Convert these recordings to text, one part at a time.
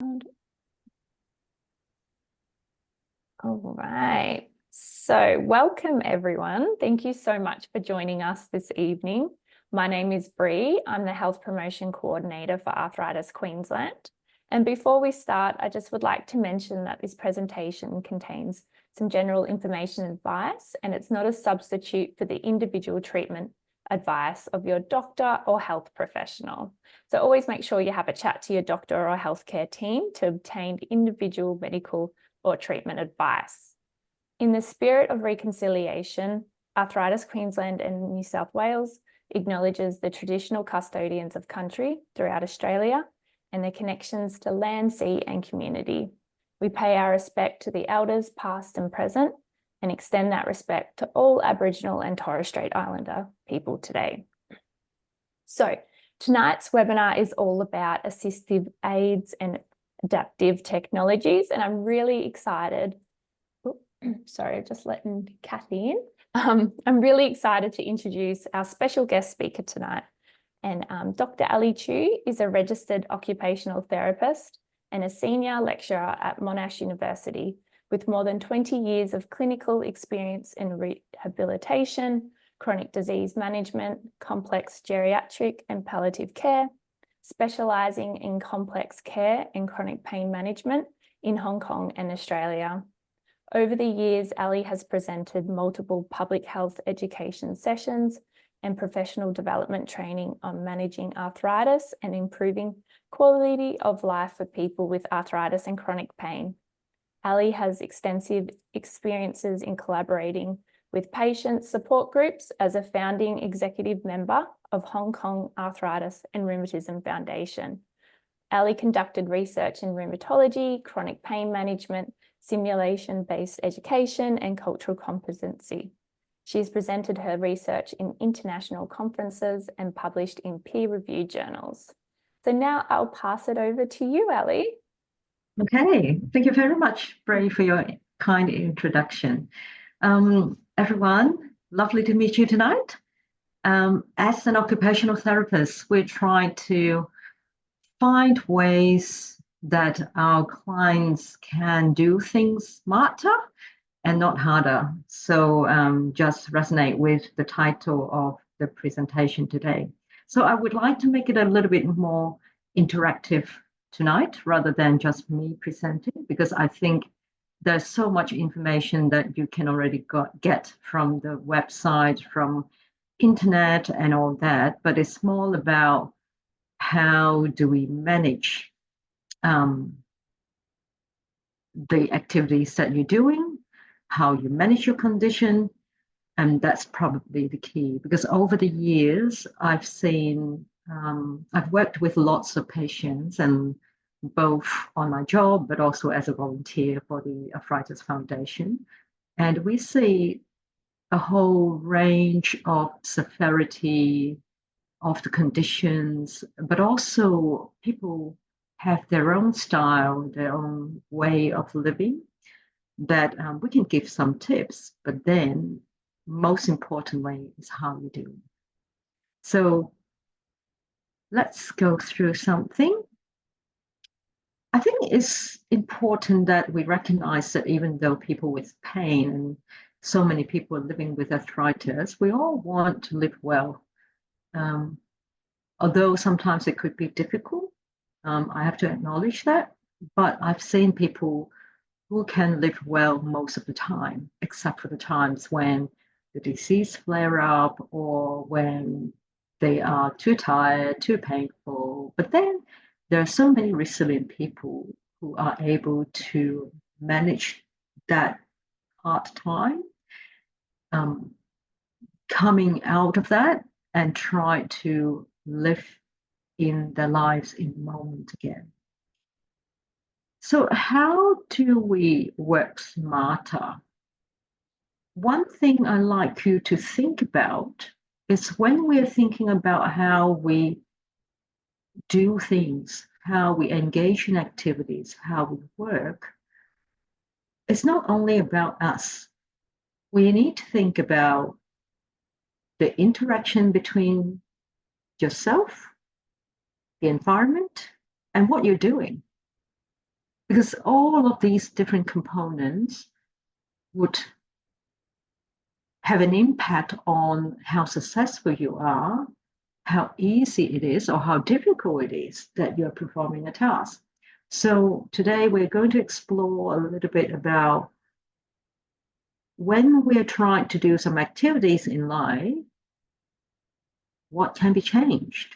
All right. So welcome everyone. Thank you so much for joining us this evening. My name is Bree. I'm the Health Promotion Coordinator for Arthritis Queensland. And before we start, I just would like to mention that this presentation contains some general information and advice, and it's not a substitute for the individual treatment advice of your doctor or health professional. So always make sure you have a chat to your doctor or healthcare team to obtain individual medical or treatment advice. In the spirit of reconciliation, Arthritis Queensland and New South Wales acknowledges the traditional custodians of country throughout Australia and their connections to land, sea and community. We pay our respect to the elders past and present and extend that respect to all Aboriginal and Torres Strait Islander people today. So tonight's webinar is all about assistive aids and adaptive technologies, and I'm really excited. Sorry, just letting Kathy in. I'm really excited to introduce our special guest speaker tonight. And Dr. Ali Chu is a registered occupational therapist and a senior lecturer at Monash University with more than 20 years of clinical experience in rehabilitation, chronic disease management, complex geriatric and palliative care, specialising in complex care and chronic pain management in Hong Kong and Australia. Over the years, Ali has presented multiple public health education sessions and professional development training on managing arthritis and improving quality of life for people with arthritis and chronic pain. Ali has extensive experiences in collaborating with patient support groups as a founding executive member of Hong Kong Arthritis and Rheumatism Foundation. Ali conducted research in rheumatology, chronic pain management, simulation-based education, and cultural competency. She has presented her research in international conferences and published in peer-reviewed journals. So now I'll pass it over to you, Ali. Okay, thank you very much, Bray, for your kind introduction. Everyone, lovely to meet you tonight. As an occupational therapist, we're trying to find ways that our clients can do things smarter and not harder. So just resonate with the title of the presentation today. So I would like to make it a little bit more interactive tonight rather than just me presenting, because I think there's so much information that you can already get from the website, from internet and all that, but it's more about how do we manage the activities that you're doing, how you manage your condition, and that's probably the key. Because over the years, I've seen, I've worked with lots of patients, and both on my job, but also as a volunteer for the Arthritis Foundation. And we see a whole range of severity of the conditions, but also people have their own style, their own way of living that we can give some tips, but then most importantly is how you do. So let's go through something. I think it's important that we recognize that even though people with pain and so many people are living with arthritis, we all want to live well. Although sometimes it could be difficult, I have to acknowledge that, but I've seen people who can live well most of the time, except for the times when the disease flare up or when they are too tired, too painful. But then there are so many resilient people who are able to manage that hard time, coming out of that and try to live in their lives in the moment again. So how do we work smarter? One thing I like you to think about is when we're thinking about how we do things, how we engage in activities, how we work, it's not only about us. We need to think about the interaction between yourself, the environment, and what you're doing. because all of these different components would have an impact on how successful you are, how easy it is, or how difficult it is that you're performing a task. So today we're going to explore a little bit about when we're trying to do some activities in life, what can be changed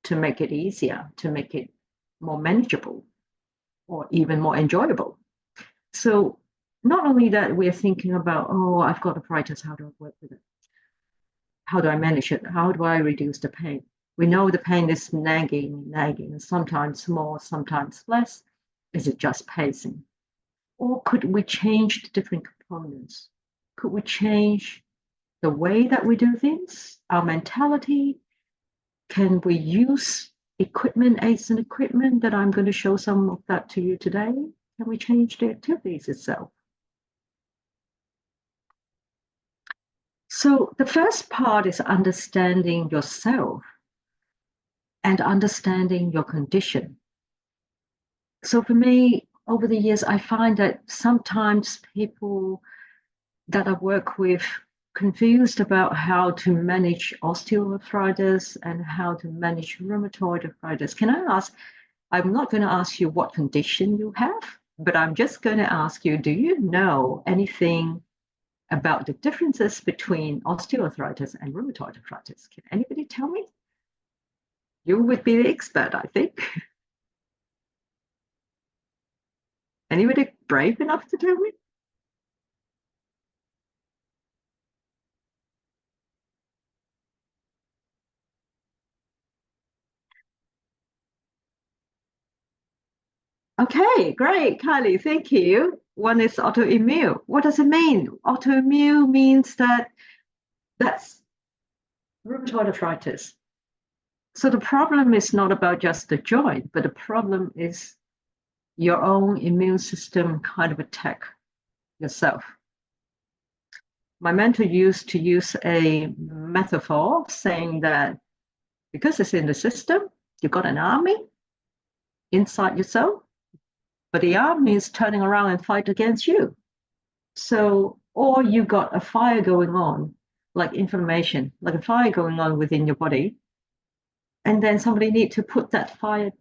to make it easier, to make it more manageable, or even more enjoyable. So not only that, we're thinking about, oh, I've got arthritis, how do I work with it? How do I manage it? How do I reduce the pain? We know the pain is nagging, and sometimes more, sometimes less. Is it just pacing? Or could we change the different components? Could we change the way that we do things, our mentality? Can we use equipment, aids and equipment that I'm going to show some of that to you today? Can we change the activities itself? So the first part is understanding yourself and understanding your condition. So for me, over the years, I find that sometimes people that I work with confused about how to manage osteoarthritis and how to manage rheumatoid arthritis. Can I ask, I'm not going to ask you what condition you have, but I'm just going to ask you, do you know anything about the differences between osteoarthritis and rheumatoid arthritis? Can anybody tell me? You would be the expert, I think. Anybody brave enough to tell me? Okay, great, Kylie, thank you. One is autoimmune. What does it mean? Autoimmune means that's rheumatoid arthritis. So the problem is not about just the joint, but the problem is your own immune system kind of attack yourself. My mentor used to use a metaphor saying that because it's in the system, you've got an army inside yourself, but the army is turning around and fight against you. So, or you got a fire going on, like inflammation, like a fire going on within your body, and then somebody need to put that fire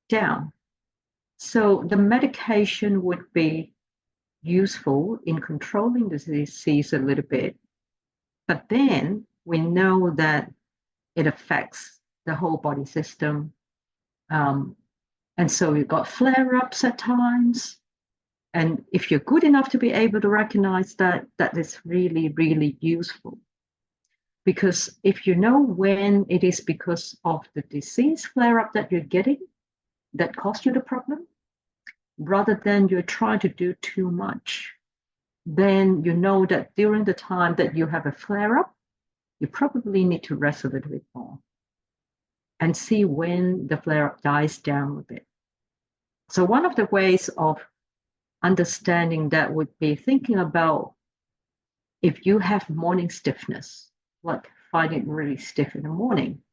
down. So the medication would be useful in controlling the disease a little bit, but then we know that it affects the whole body system. And so you've got flare-ups at times. And if you're good enough to be able to recognize that, that is really, really useful. Because if you know when it is because of the disease flare-up that you're getting that caused you the problem, rather than you're trying to do too much, then you know that during the time that you have a flare-up, you probably need to rest a little bit more and see when the flare-up dies down a bit. So one of the ways of understanding that would be thinking about if you have morning stiffness, like finding it really stiff in the morning.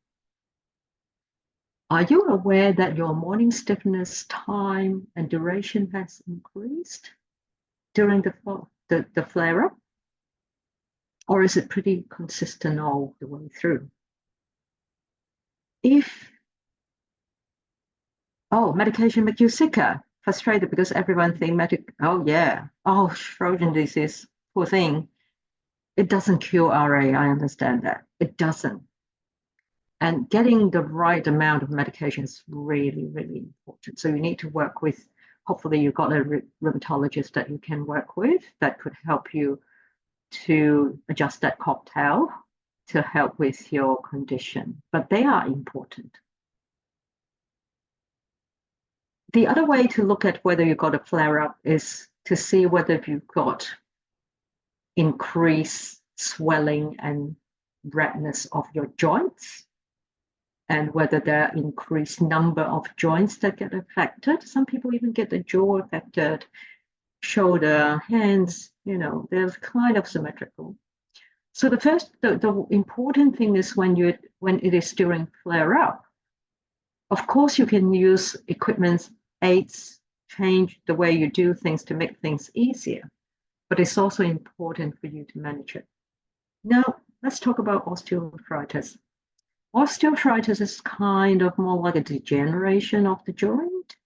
Are you aware that your morning stiffness time and duration has increased during the flare-up? Or is it pretty consistent all the way through? Medication make you sicker, frustrated because everyone thinks Trojan disease, poor thing. It doesn't cure RA, I understand that. It doesn't. And getting the right amount of medication is really, really important. So you need to work with, hopefully you've got a rheumatologist that you can work with that could help you to adjust that cocktail to help with your condition. But they are important. The other way to look at whether you've got a flare-up is to see whether you've got increased swelling and redness of your joints and whether there are increased number of joints that get affected. Some people even get the jaw affected, shoulder, hands, they're kind of symmetrical. So the important thing is when it is during flare-up, of course you can use equipment, aids, change the way you do things to make things easier, but it's also important for you to manage it. Now, let's talk about osteoarthritis. Osteoarthritis is kind of more like a degeneration of the joint,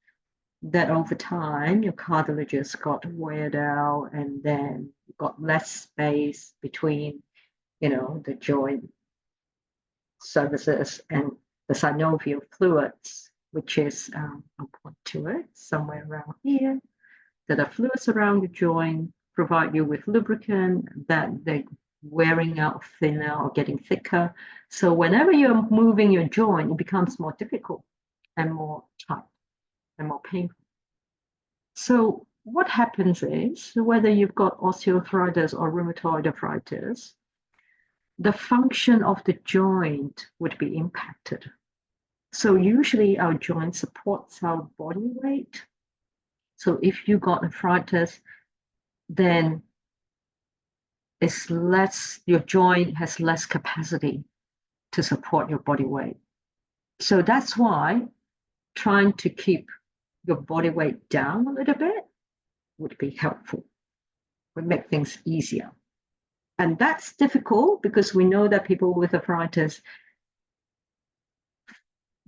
that over time your cartilages got weared out, and then you got less space between, the joint surfaces and the synovial fluids, which is, I'll point to it somewhere around here, that the fluids around the joint provide you with lubricant, that they're wearing out thinner or getting thicker. So whenever you're moving your joint, it becomes more difficult and more tight and more painful. So what happens is, whether you've got osteoarthritis or rheumatoid arthritis, the function of the joint would be impacted. So usually our joint supports our body weight. So if you got arthritis, then your joint has less capacity to support your body weight. So that's why trying to keep your body weight down a little bit would be helpful, would make things easier. And that's difficult because we know that people with arthritis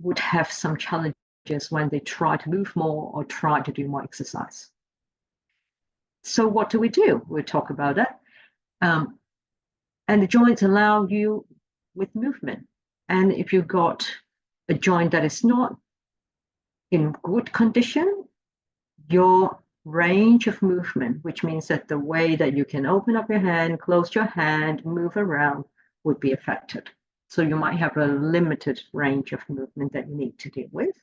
would have some challenges when they try to move more or try to do more exercise. So what do? We'll talk about that. And the joints allow you with movement. And if you've got a joint that is not in good condition, your range of movement, which means that the way that you can open up your hand, close your hand, move around, would be affected. So you might have a limited range of movement that you need to deal with.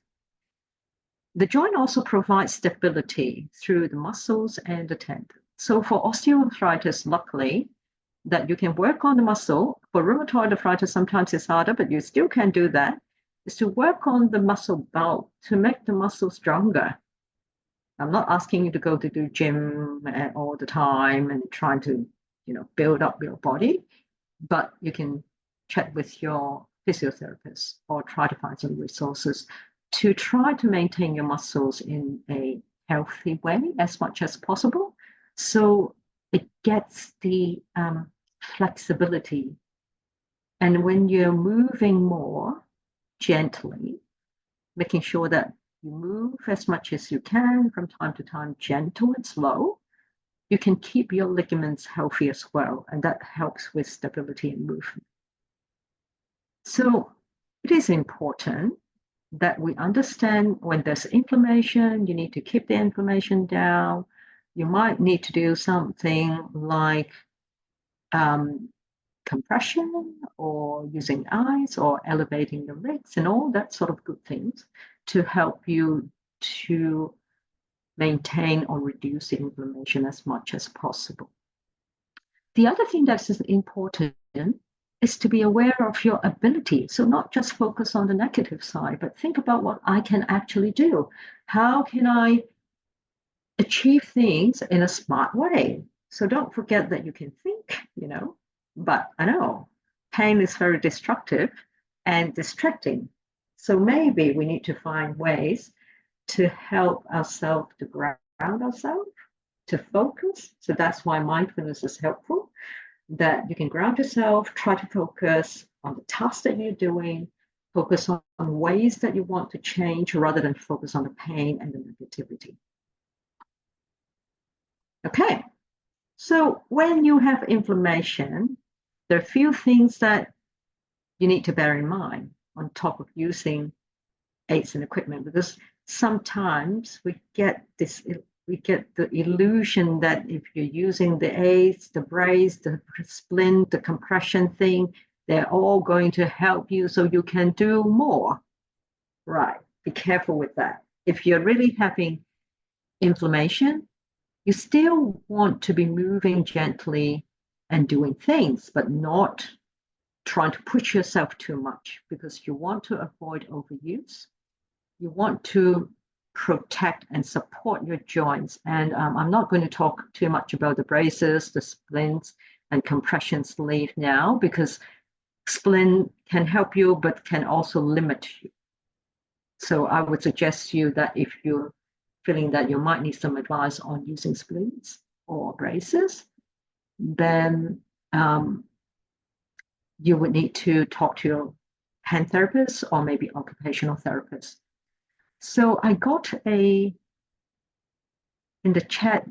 The joint also provides stability through the muscles and the tendon. So for osteoarthritis, luckily, that you can work on the muscle. For rheumatoid arthritis, sometimes it's harder, but you still can do that, is to work on the muscle bulk to make the muscle stronger. I'm not asking you to go to do gym all the time and trying to, build up your body, but you can chat with your physiotherapist or try to find some resources to try to maintain your muscles in a healthy way as much as possible. So it gets the flexibility. And when you're moving more gently, making sure that you move as much as you can from time to time, gentle and slow, you can keep your ligaments healthy as well. And that helps with stability and movement. So it is important that we understand when there's inflammation, you need to keep the inflammation down. You might need to do something like compression or using ice or elevating the legs and all that sort of good things to help you to maintain or reduce the inflammation as much as possible. The other thing that's important is to be aware of your ability. So not just focus on the negative side, but think about what I can actually do. How can I achieve things in a smart way? So don't forget that you can think, but I know pain is very destructive and distracting. So maybe we need to find ways to help ourselves to ground ourselves, to focus. So that's why mindfulness is helpful, that you can ground yourself, try to focus on the task that you're doing, focus on ways that you want to change rather than focus on the pain and the negativity. Okay, so when you have inflammation, there are a few things that you need to bear in mind on top of using aids and equipment, because sometimes we get the illusion that if you're using the aids, the brace, the splint, the compression thing, they're all going to help you so you can do more. Right, be careful with that. If you're really having inflammation, you still want to be moving gently and doing things, but not trying to push yourself too much, because you want to avoid overuse. You want to protect and support your joints. And I'm not going to talk too much about the braces, the splints, and compression sleeve now, because splint can help you, but can also limit you. So I would suggest to you that if you're feeling that you might need some advice on using splints or braces, then you would need to talk to your hand therapist or maybe occupational therapist. So I got in the chat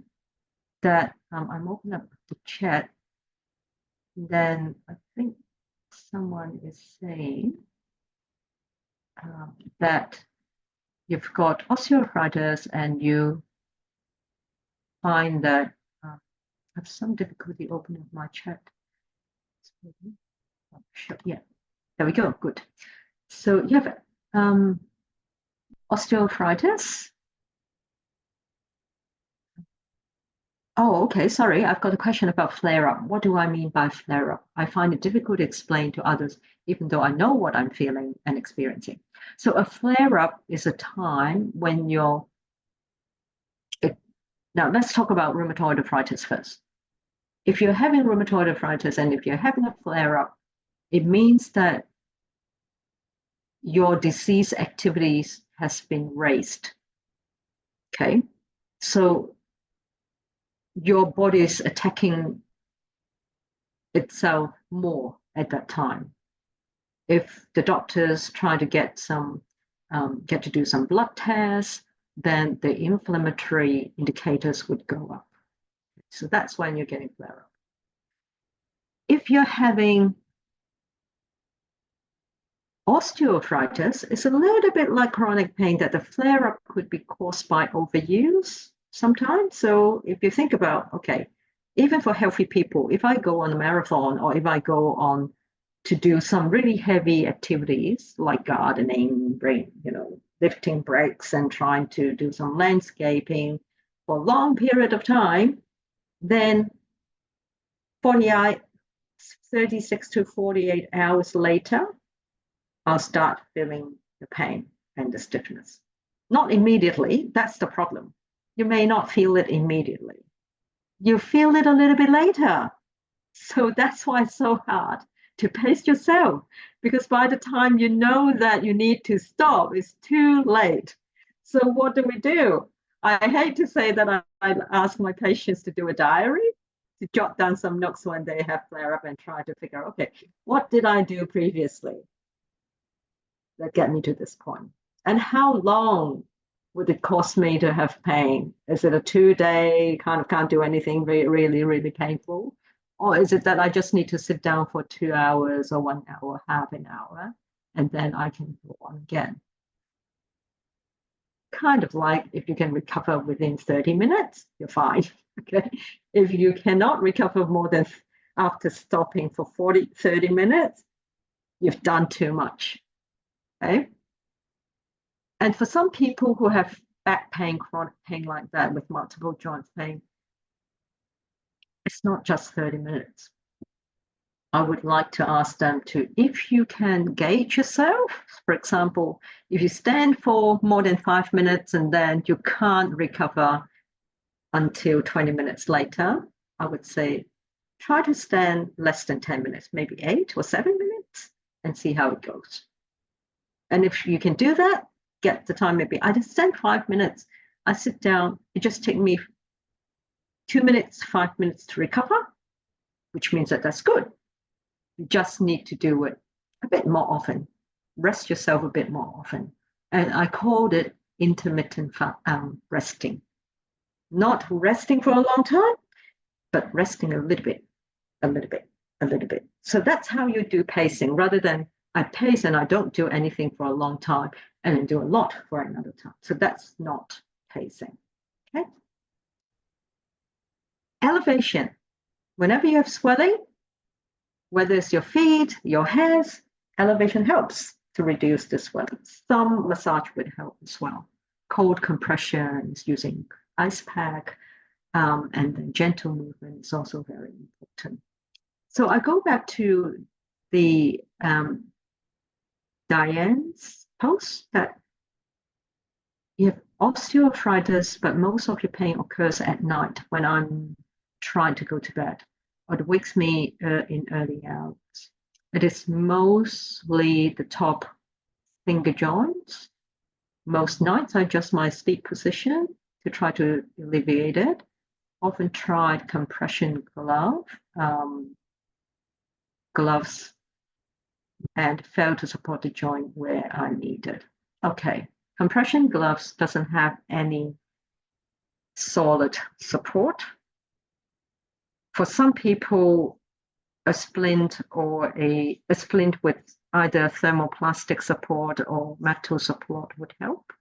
that I'm opening up the chat. Then I think someone is saying that you've got osteoarthritis and you find that I have some difficulty opening my chat. Yeah, there we go. Good. So you have osteoarthritis. Oh, okay. Sorry, I've got a question about flare-up. What do I mean by flare-up? I find it difficult to explain to others, even though I know what I'm feeling and experiencing. So a flare-up is a time when you're... Now, let's talk about rheumatoid arthritis first. If you're having rheumatoid arthritis and if you're having a flare-up, it means that your disease activities has been raised. Okay, so your body is attacking itself more at that time. If the doctors try to get to do some blood tests, then the inflammatory indicators would go up. So that's when you're getting flare-up. If you're having osteoarthritis, it's a little bit like chronic pain, that the flare-up could be caused by overuse sometimes. So if you think about, okay, even for healthy people, if I go on a marathon or if I go on to do some really heavy activities like gardening, lifting bricks and trying to do some landscaping for a long period of time, then 36 to 48 hours later, I'll start feeling the pain and the stiffness. Not immediately, that's the problem. You may not feel it immediately. You feel it a little bit later. So that's why it's so hard to pace yourself, because by the time you know that you need to stop, it's too late. So what do? I hate to say that I ask my patients to do a diary, to jot down some notes when they have flare-up and try to figure out, okay, what did I do previously that get me to this point? And how long would it cost me to have pain? Is it a 2-day, kind of can't do anything, really, really painful? Or is it that I just need to sit down for 2 hours or 1 hour, half an hour, and then I can go on again? Kind of like if you can recover within 30 minutes, you're fine. Okay. If you cannot recover more than after stopping for 30 minutes, you've done too much. Okay. And for some people who have back pain, chronic pain like that with multiple joints pain, it's not just 30 minutes. I would like to ask them to, if you can gauge yourself, for example, if you stand for more than 5 minutes and then you can't recover until 20 minutes later, I would say try to stand less than 10 minutes, maybe 8 or 7 minutes, and see how it goes. And if you can do that, get the time, maybe I just stand 5 minutes, I sit down, it just takes me 2 minutes, 5 minutes to recover, which means that that's good. You just need to do it a bit more often. Rest yourself a bit more often. And I called it intermittent resting. Not resting for a long time, but resting a little bit, a little bit, a little bit. So that's how you do pacing, rather than I pace and I don't do anything for a long time and then do a lot for another time. So that's not pacing. Okay. Elevation. Whenever you have swelling, whether it's your feet, your hands, elevation helps to reduce the swelling. Some massage would help as well. Cold compressions using ice pack, and then gentle movement is also very important. So I go back to the Diane's post that you have osteoarthritis, but most of your pain occurs at night when I'm trying to go to bed, or it wakes me in early hours. It is mostly the top finger joints. Most nights I adjust my sleep position to try to alleviate it. Often tried compression gloves and failed to support the joint where I needed. Okay, compression gloves doesn't have any solid support. For some people, a splint or a splint with either thermoplastic support or metal support would help.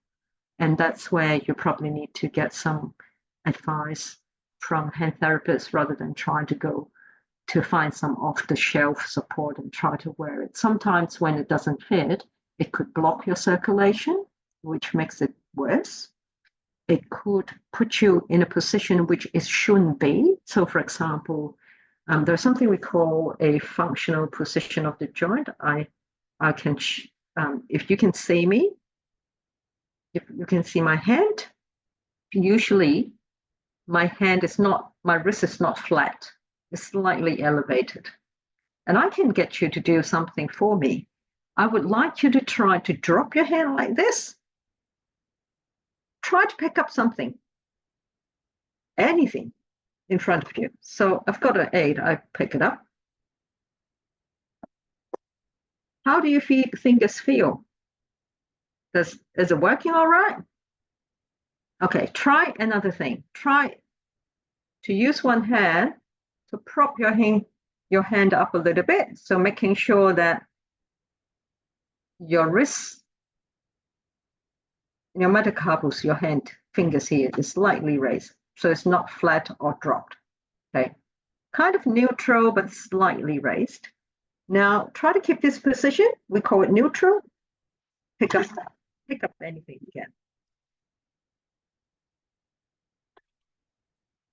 And that's where you probably need to get some advice from hand therapists rather than trying to go to find some off-the-shelf support and try to wear it. Sometimes when it doesn't fit, it could block your circulation, which makes it worse. It could put you in a position which it shouldn't be. So, for example, there's something we call a functional position of the joint. I can, if you can see me, if you can see my hand, usually my wrist is not flat. It's slightly elevated. And I can get you to do something for me. I would like you to try to drop your hand like this. Try to pick up something, anything in front of you. So I've got an aid. I pick it up. How do your fingers feel? Is it working all right? Okay, try another thing. Try to use one hand to prop your hand up a little bit. So making sure that your wrist, your metacarpals, your fingers here is slightly raised. So it's not flat or dropped. Okay, kind of neutral, but slightly raised. Now try to keep this position. We call it neutral. Pick up anything you can.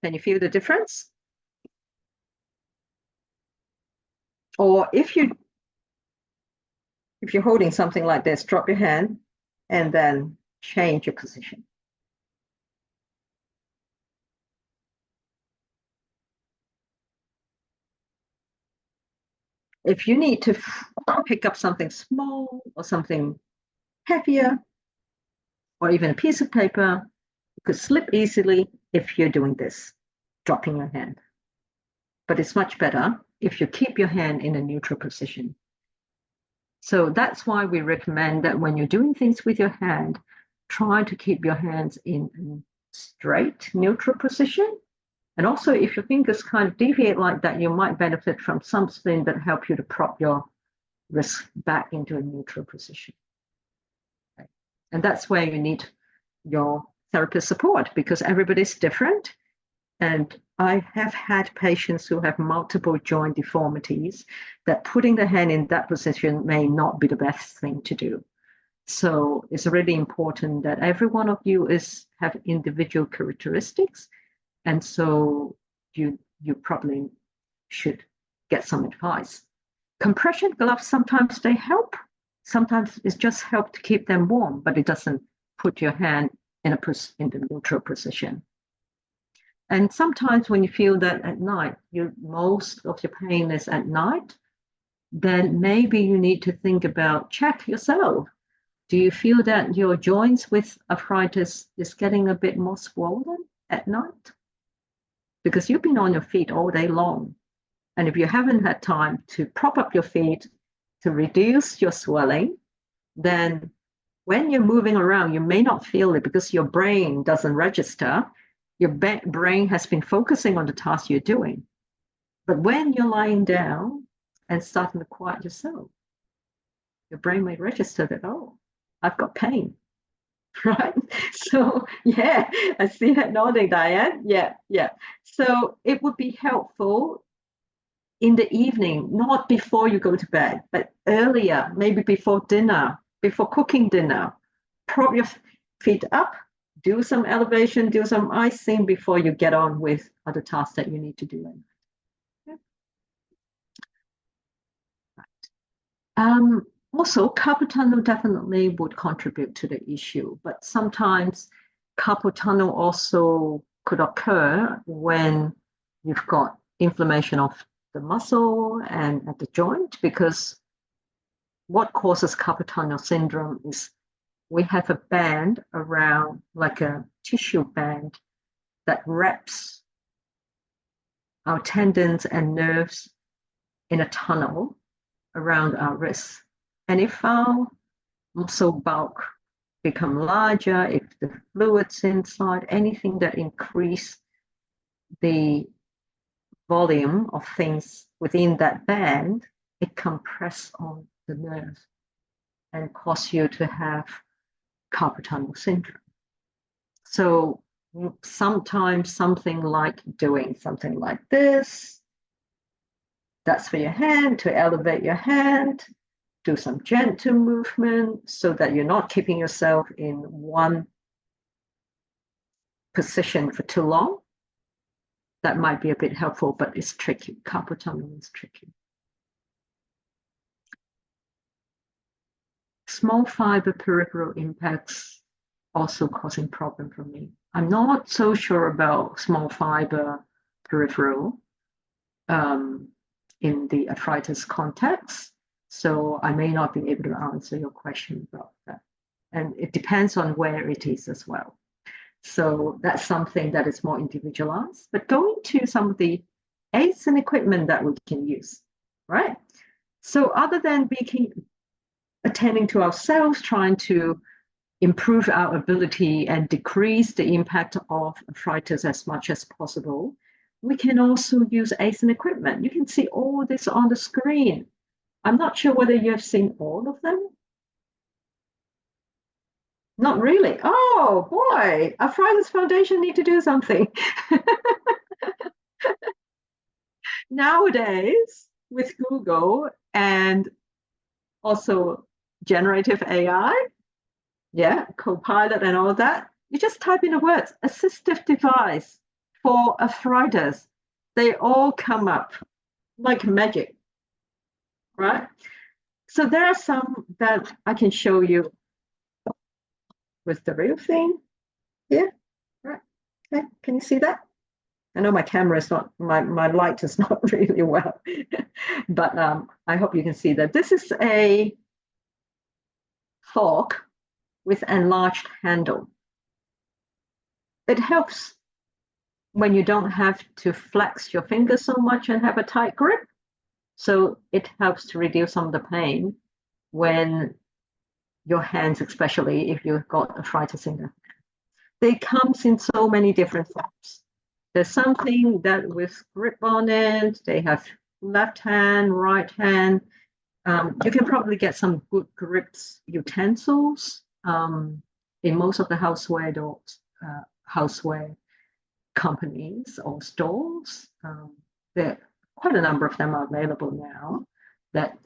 Can you feel the difference? Or if you're holding something like this, drop your hand and then change your position. If you need to pick up something small or something heavier, or even a piece of paper, you could slip easily if you're doing this, dropping your hand. But it's much better if you keep your hand in a neutral position. So that's why we recommend that when you're doing things with your hand, try to keep your hands in a straight, neutral position. And also, if your fingers kind of deviate like that, you might benefit from something that help you to prop your wrist back into a neutral position. Okay. And that's where you need your therapist support, because everybody's different. And I have had patients who have multiple joint deformities that putting the hand in that position may not be the best thing to do. So it's really important that every one of you have individual characteristics. And so you probably should get some advice. Compression gloves, sometimes they help. Sometimes it's just help to keep them warm, but it doesn't put your hand in the neutral position. And sometimes when you feel that at night, most of your pain is at night, then maybe you need to think about, check yourself. Do you feel that your joints with arthritis is getting a bit more swollen at night? Because you've been on your feet all day long. And if you haven't had time to prop up your feet to reduce your swelling, then when you're moving around, you may not feel it because your brain doesn't register. Your brain has been focusing on the task you're doing. But when you're lying down and starting to quiet yourself, your brain may register that, oh, I've got pain, right? So, yeah, I see that nodding, Diane. Yeah. So it would be helpful in the evening, not before you go to bed, but earlier, maybe before dinner, before cooking dinner. Prop your feet up, do some elevation, do some icing before you get on with other tasks that you need to do. Right. Also, carpal tunnel definitely would contribute to the issue, but sometimes carpal tunnel also could occur when you've got inflammation of the muscle and at the joint, because what causes carpal tunnel syndrome is we have a band around, like a tissue band, that wraps our tendons and nerves in a tunnel around our wrists. And if our muscle bulk become larger, if the fluids inside, anything that increase the volume of things within that band, it compress on the nerve and cause you to have carpal tunnel syndrome. So sometimes something like doing something like this, that's for your hand, to elevate your hand, do some gentle movement so that you're not keeping yourself in one position for too long. That might be a bit helpful, but it's tricky. Carpal tunnel is tricky. Small fiber peripheral impacts also causing problem for me. I'm not so sure about small fiber peripheral in the arthritis context, so I may not be able to answer your question about that. And it depends on where it is as well. So that's something that is more individualized, but going to some of the aids and equipment that we can use, right? So other than attending to ourselves, trying to improve our ability and decrease the impact of arthritis as much as possible, we can also use aids and equipment. You can see all this on the screen. I'm not sure whether you have seen all of them. Not really. Oh boy, Arthritis Foundation need to do something. Nowadays, with Google and also generative AI, yeah, Copilot and all that, you just type in the words assistive device for arthritis. They all come up like magic, right? So there are some that I can show you with the real thing here, right? Okay, can you see that? I know my camera is not, my light is not really well, but I hope you can see that. This is a fork with enlarged handle. It helps when you don't have to flex your fingers so much and have a tight grip. So it helps to reduce some of the pain when your hands, especially if you've got arthritis in them. They comes in so many different forms. There's something that with grip on it, they have left hand, right hand. You can probably get some good grips utensils in most of the houseware companies or stores. There quite a number of them are available now. That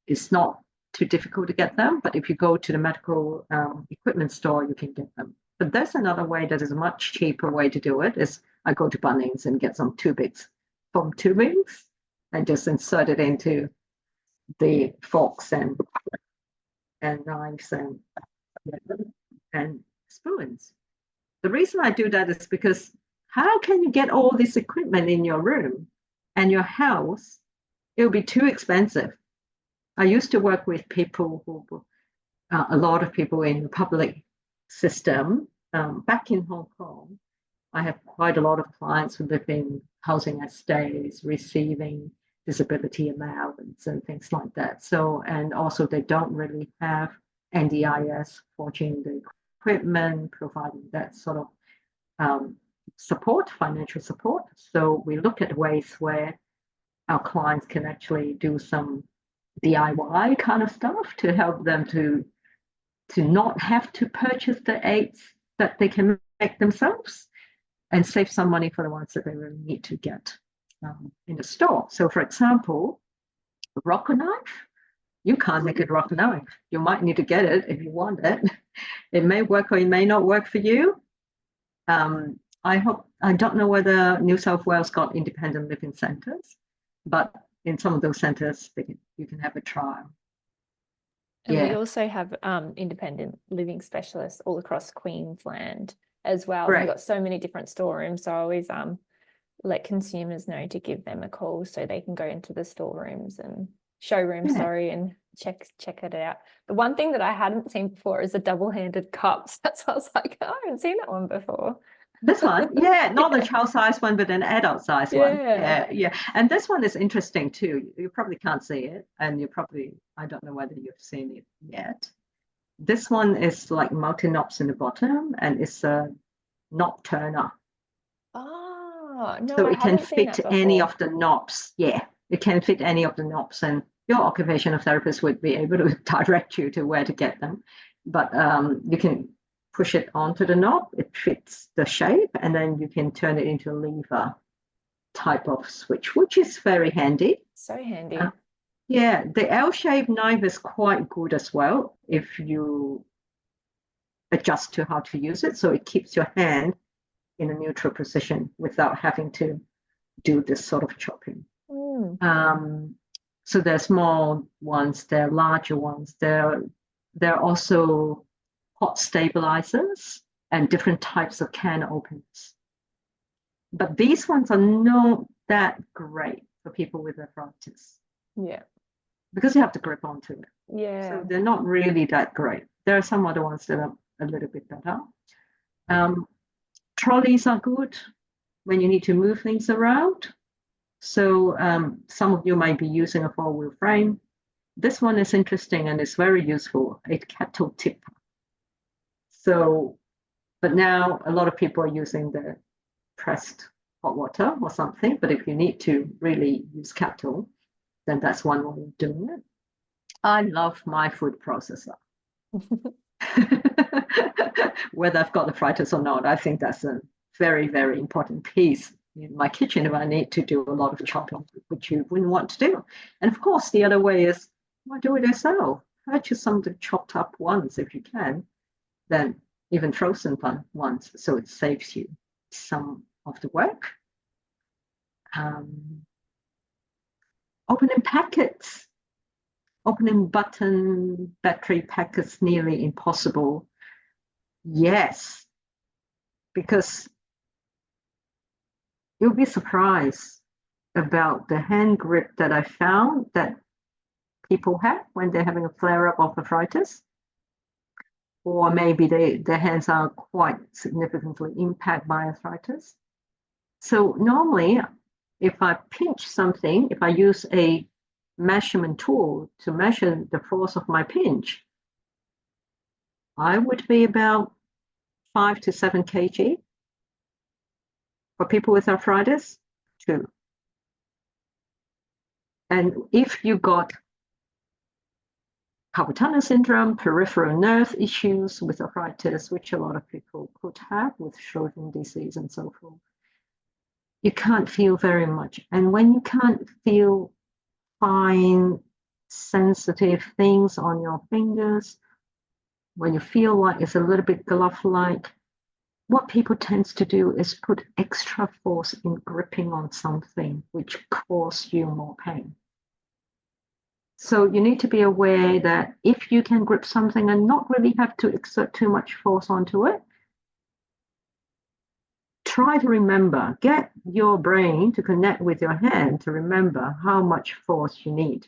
is not too difficult to get them, but if you go to the medical equipment store, you can get them. But there's another way that is a much cheaper way to do it. Is I go to Bunnings and get some foam tubings and just insert it into the forks and knives and spoons. The reason I do that is because how can you get all this equipment in your room and your house? It'll be too expensive. I used to work with people who, a lot of people in the public system. Back in Hong Kong, I have quite a lot of clients who live in housing estates, receiving disability allowance and things like that. So, and also they don't really have NDIS forging the equipment, providing that sort of support, financial support. So we look at ways where our clients can actually do some DIY kind of stuff to help them to not have to purchase the aids that they can make themselves and save some money for the ones that they really need to get in the store. So for example, a rocker knife, you can't make a rocker knife. You might need to get it if you want it. It may work or it may not work for you. I don't know whether New South Wales got independent living centres, but in some of those centres, you can have a trial. And we also have independent living specialists all across Queensland as well. Right. We've got so many different storerooms, so I always let consumers know to give them a call so they can go into the storerooms and showrooms, and check it out. The one thing that I hadn't seen before is the double-handed cups. That's why I was like, oh, I haven't seen that one before. This one, yeah, not Yeah. a child size one, but an adult size one. Yeah. Yeah. And this one is interesting too. You probably can't see it, and I don't know whether you've seen it yet. This one is like multi-knobs in the bottom, and it's a knob turner. Oh, no, So I it can haven't seen fit that any before. of the knobs. Yeah, it can fit any of the knobs, and your occupational therapist would be able to direct you to where to get them. But you can push it onto the knob, it fits the shape, and then you can turn it into a lever type of switch, which is very handy. So handy. Yeah, the L-shaped knife is quite good as well if you adjust to how to use it. So it keeps your hand in a neutral position without having to do this sort of chopping. So there's small ones, there are larger ones, there are also pot stabilizers and different types of can openers. But these ones are not that great for people with arthritis. Yeah. Because you have to grip onto it. Yeah. So they're not really that great. There are some other ones that are a little bit better. Trolleys are good when you need to move things around. So some of you might be using a four-wheel frame. This one is interesting and it's very useful, a kettle tipper. So, but now a lot of people are using the pressed hot water or something. But if you need to really use kettle, then that's one way of doing it. I love my food processor. Whether I've got arthritis or not, I think that's a very, very important piece in my kitchen if I need to do a lot of chopping, which you wouldn't want to do. And of course, the other way is, well, do it yourself. Purchase something chopped up ones if you can, then even frozen ones, so it saves you some of the work. Opening packets. Opening button battery packets nearly impossible. Yes, because you'll be surprised about the hand grip that I found that people have when they're having a flare-up of arthritis, or maybe their hands are quite significantly impacted by arthritis. So normally, if I pinch something, if I use a measurement tool to measure the force of my pinch, I would be about 5 to 7 kg. For people with arthritis, 2. And if you got carpal tunnel syndrome, peripheral nerve issues with arthritis, which a lot of people could have with Sjogren disease and so forth, you can't feel very much. And when you can't feel fine, sensitive things on your fingers, when you feel like it's a little bit glove-like, what people tend to do is put extra force in gripping on something, which causes you more pain. So you need to be aware that if you can grip something and not really have to exert too much force onto it, try to remember, get your brain to connect with your hand to remember how much force you need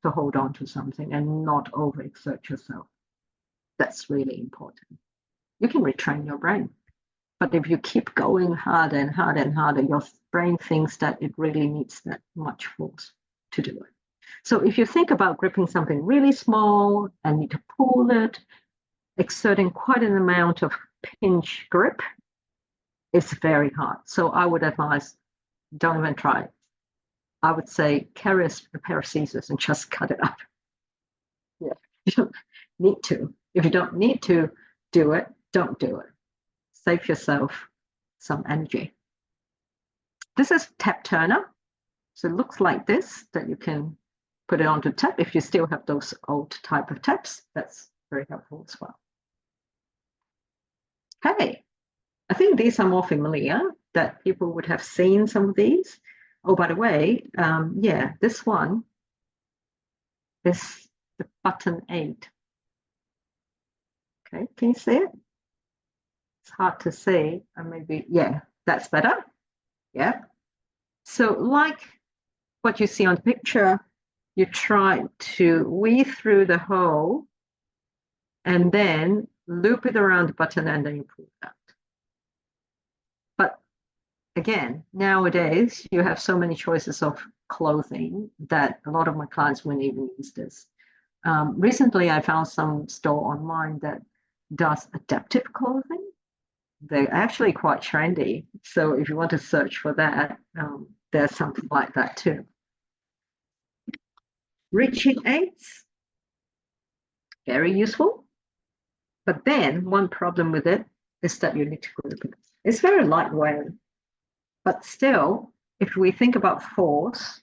to hold on to something and not overexert yourself. That's really important. You can retrain your brain. But if you keep going harder and harder and harder, your brain thinks that it really needs that much force to do it. So if you think about gripping something really small and need to pull it, exerting quite an amount of pinch grip, it's very hard. So I would advise, don't even try it. I would say carry a pair of scissors and just cut it up. Yeah, you don't need to. If you don't need to do it, don't do it. Save yourself some energy. This is tap turner. So it looks like this, that you can put it onto tap. If you still have those old type of taps, that's very helpful as well. Okay, I think these are more familiar, that people would have seen some of these. Oh, by the way, yeah, this one is the button 8. Okay, can you see it? It's hard to see, and maybe, yeah, that's better. Yeah. So like what you see on the picture, you try to weave through the hole and then loop it around the button and then you pull it out. But again, nowadays you have so many choices of clothing that a lot of my clients wouldn't even use this. Recently, I found some store online that does adaptive clothing. They're actually quite trendy. So if you want to search for that, there's something like that too. Reaching aids, very useful. But then one problem with it is that you need to grip it. It's very lightweight. But still, if we think about force,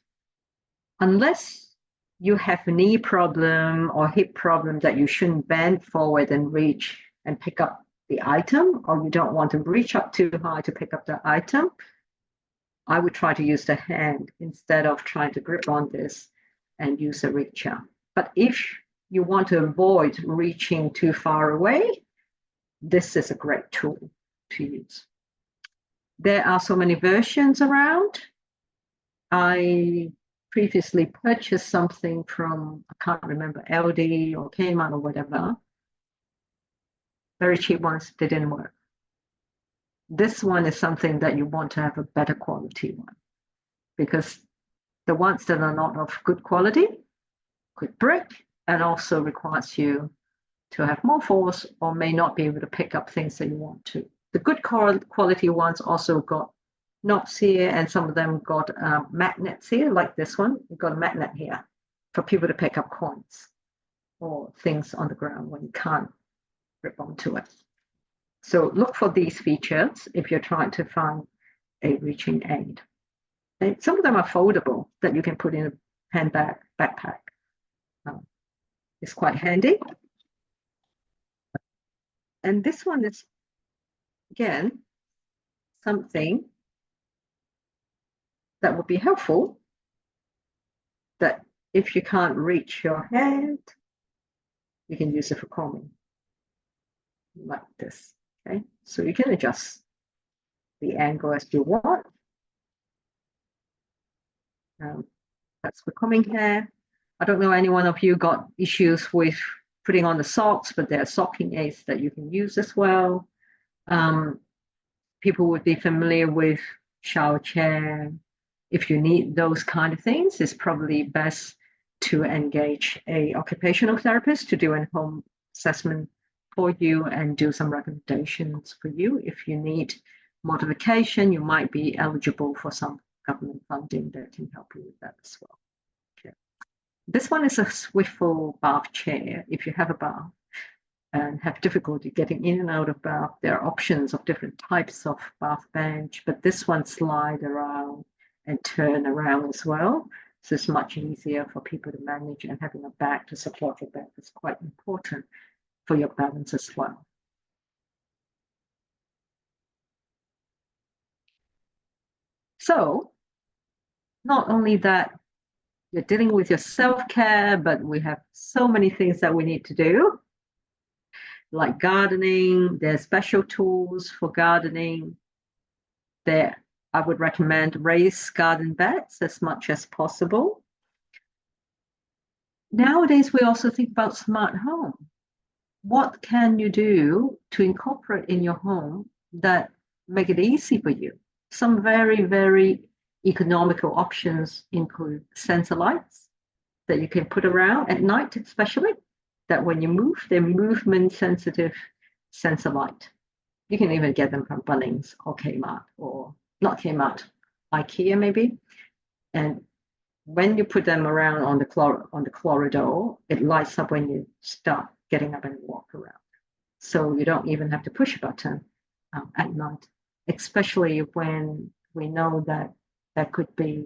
unless you have a knee problem or hip problem that you shouldn't bend forward and reach and pick up the item, or you don't want to reach up too high to pick up the item, I would try to use the hand instead of trying to grip on this and use a reacher. But if you want to avoid reaching too far away, this is a great tool to use. There are so many versions around. I previously purchased something from, I can't remember, LD or Kmart or whatever. Very cheap ones, they didn't work. This one is something that you want to have a better quality one, because the ones that are not of good quality could break and also requires you to have more force or may not be able to pick up things that you want to. The good quality ones also got knobs here, and some of them got magnets here, like this one. You've got a magnet here for people to pick up coins or things on the ground when you can't grip onto it. So look for these features if you're trying to find a reaching aid. And some of them are foldable that you can put in a handbag, backpack. It's quite handy. And this one is, again, something that would be helpful, that if you can't reach your hand, you can use it for combing, like this. Okay, so you can adjust the angle as you want. That's for combing hair. I don't know any one of you got issues with putting on the socks, but there are socking aids that you can use as well. People would be familiar with shower chair. If you need those kind of things, it's probably best to engage a occupational therapist to do a home assessment for you and do some recommendations for you. If you need modification, you might be eligible for some government funding that can help you with that as well. Okay. This one is a swivel bath chair. If you have a bath and have difficulty getting in and out of bath, there are options of different types of bath bench, but this one slide around and turn around as well. So it's much easier for people to manage, and having a back to support your back is quite important for your balance as well. So not only that you're dealing with your self-care, but we have so many things that we need to do, like gardening. There's special tools for gardening. There, I would recommend raised garden beds as much as possible. Nowadays, we also think about smart home. What can you do to incorporate in your home that make it easy for you? Some very, very economical options include sensor lights that you can put around at night, especially, that when you move, they're movement sensitive sensor light. You can even get them from Bunnings or Kmart, or not Kmart, IKEA maybe. And when you put them around on the corridor, it lights up when you start getting up and walk around. So you don't even have to push a button at night, especially when we know that there could be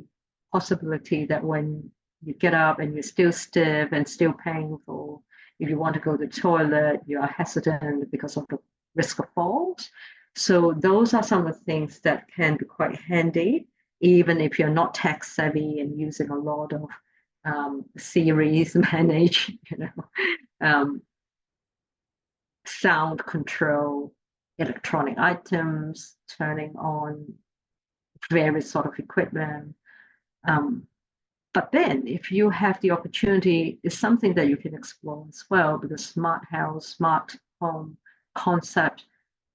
possibility that when you get up and you're still stiff and still painful, if you want to go to the toilet, you are hesitant because of the risk of falls. So those are some of the things that can be quite handy, even if you're not tech savvy and using a lot of series manage, sound control, electronic items, turning on various sort of equipment. But then if you have the opportunity, it's something that you can explore as well, because smart house, smart home concept,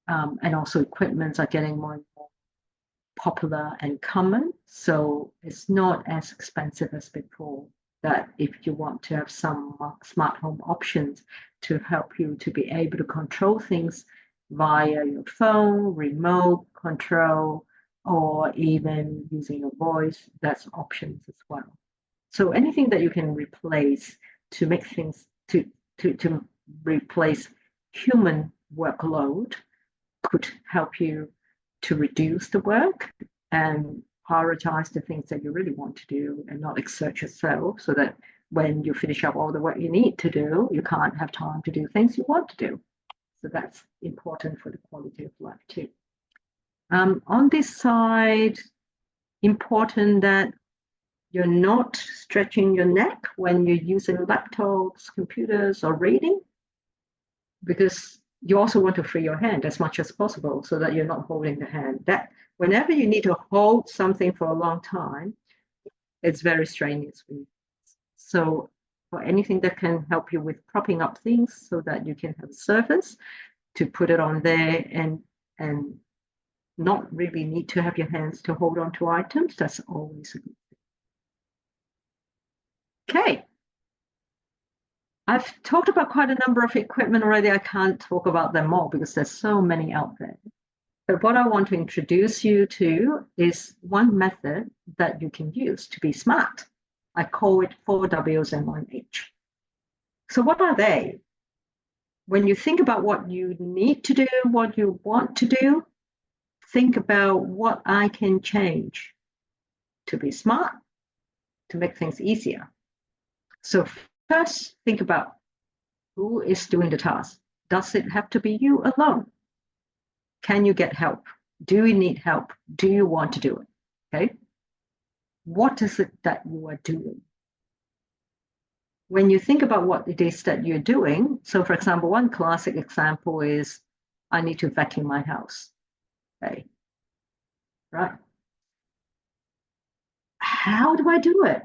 and also equipments are getting more and more popular and common. So it's not as expensive as before. That if you want to have some smart home options to help you to be able to control things via your phone, remote control, or even using your voice, that's options as well. So anything that you can replace to make things to replace human workload could help you to reduce the work and prioritize the things that you really want to do and not exert yourself, so that when you finish up all the work you need to do, you can't have time to do things you want to do. So that's important for the quality of life too. On this side, important that you're not stretching your neck when you're using laptops, computers, or reading, because you also want to free your hand as much as possible so that you're not holding the hand. That whenever you need to hold something for a long time, it's very strenuous for you. So for anything that can help you with propping up things so that you can have a surface to put it on there and not really need to have your hands to hold on to items, that's always a good thing. Okay. I've talked about quite a number of equipment already. I can't talk about them all because there's so many out there. But what I want to introduce you to is one method that you can use to be smart. I call it 4 Ws and 1 H. So what are they? When you think about what you need to do, what you want to do, think about what I can change to be smart, to make things easier. So first, think about who is doing the task. Does it have to be you alone? Can you get help? Do you need help? Do you want to do it? Okay. What is it that you are doing? When you think about what it is that you're doing, so for example, one classic example is I need to vacuum my house. Okay. Right. How do I do it?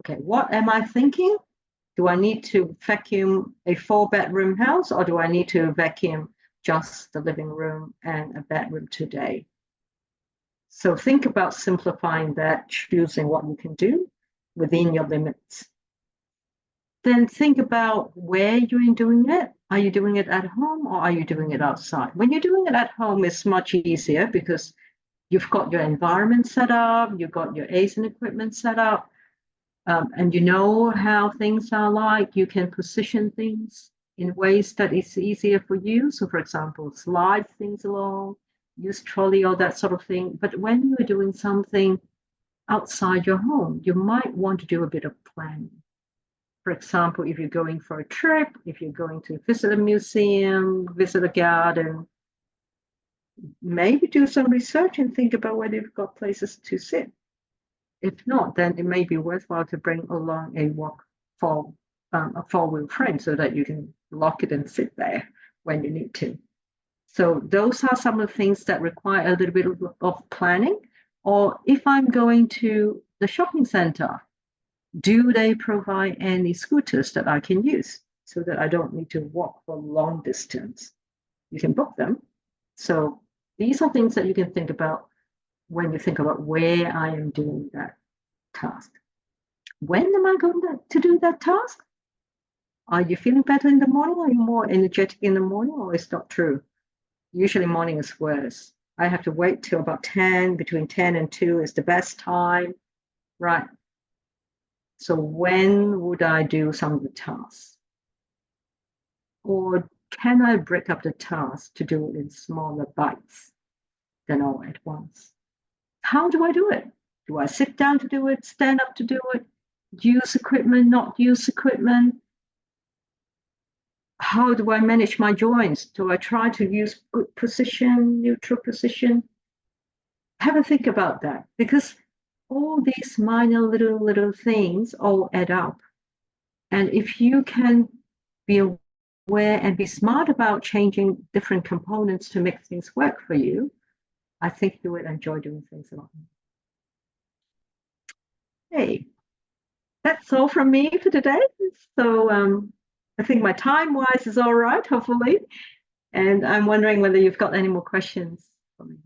Okay, what am I thinking? Do I need to vacuum a 4-bedroom house, or do I need to vacuum just the living room and a bedroom today? So think about simplifying that, choosing what you can do within your limits. Then think about where you're doing it. Are you doing it at home or are you doing it outside? When you're doing it at home, it's much easier because you've got your environment set up, you've got your aids and equipment set up, and you know how things are like. You can position things in ways that is easier for you. So for example, slide things along, use trolley or that sort of thing. But when you're doing something outside your home, you might want to do a bit of planning. For example, if you're going for a trip, if you're going to visit a museum, visit a garden, maybe do some research and think about whether you've got places to sit. If not, then it may be worthwhile to bring along a four-wheel frame so that you can lock it and sit there when you need to. So those are some of the things that require a little bit of planning. Or if I'm going to the shopping center, do they provide any scooters that I can use so that I don't need to walk for long distance? You can book them. So these are things that you can think about when you think about where I am doing that task. When am I going to do that task? Are you feeling better in the morning? Are you more energetic in the morning, or is that true? Usually morning is worse. I have to wait till about 10, between 10 and 2 is the best time, right? So when would I do some of the tasks? Or can I break up the task to do it in smaller bites than all at once? How do I do it? Do I sit down to do it, stand up to do it, use equipment, not use equipment? How do I manage my joints? Do I try to use good position, neutral position? Have a think about that, because all these minor little things all add up. And if you can be aware and be smart about changing different components to make things work for you, I think you would enjoy doing things a lot more. Hey, that's all from me for today. So I think my time-wise is all right, hopefully. And I'm wondering whether you've got any more questions for me.